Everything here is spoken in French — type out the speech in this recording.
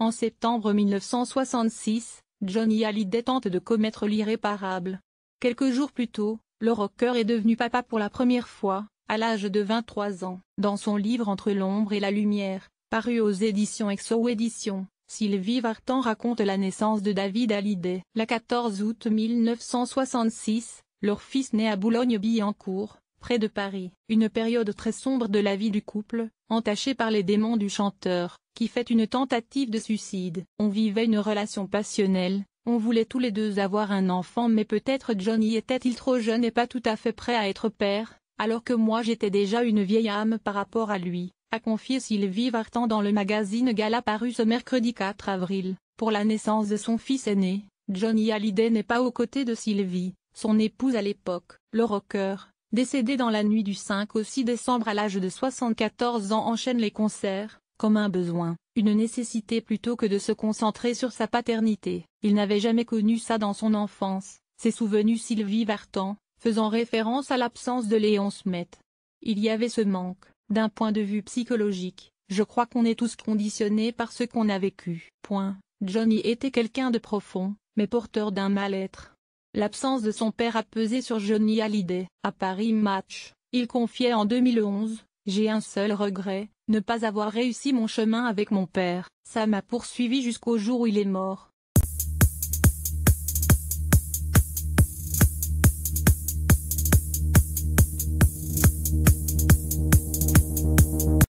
En septembre 1966, Johnny Hallyday tente de commettre l'irréparable. Quelques jours plus tôt, le rocker est devenu papa pour la première fois, à l'âge de 23 ans. Dans son livre Entre l'ombre et la lumière, paru aux éditions XO Éditions, Sylvie Vartan raconte la naissance de David Hallyday. Le 14 août 1966, leur fils naît à Boulogne-Billancourt, près de Paris. Une période très sombre de la vie du couple, entachée par les démons du chanteur, qui fait une tentative de suicide. On vivait une relation passionnelle, on voulait tous les deux avoir un enfant, mais peut-être Johnny était-il trop jeune et pas tout à fait prêt à être père, alors que moi j'étais déjà une vieille âme par rapport à lui, a confié Sylvie Vartan dans le magazine Gala paru ce mercredi 4 avril. Pour la naissance de son fils aîné, Johnny Hallyday n'est pas aux côtés de Sylvie, son épouse à l'époque. Le rocker, décédé dans la nuit du 5 au 6 décembre à l'âge de 74 ans, enchaîne les concerts, comme un besoin, une nécessité plutôt que de se concentrer sur sa paternité. Il n'avait jamais connu ça dans son enfance, s'est souvenu Sylvie Vartan, faisant référence à l'absence de Léon Smet. Il y avait ce manque, d'un point de vue psychologique, je crois qu'on est tous conditionnés par ce qu'on a vécu. Johnny était quelqu'un de profond, mais porteur d'un mal-être. L'absence de son père a pesé sur Johnny Hallyday. À Paris Match, il confiait en 2011, « J'ai un seul regret, ne pas avoir réussi mon chemin avec mon père. Ça m'a poursuivi jusqu'au jour où il est mort.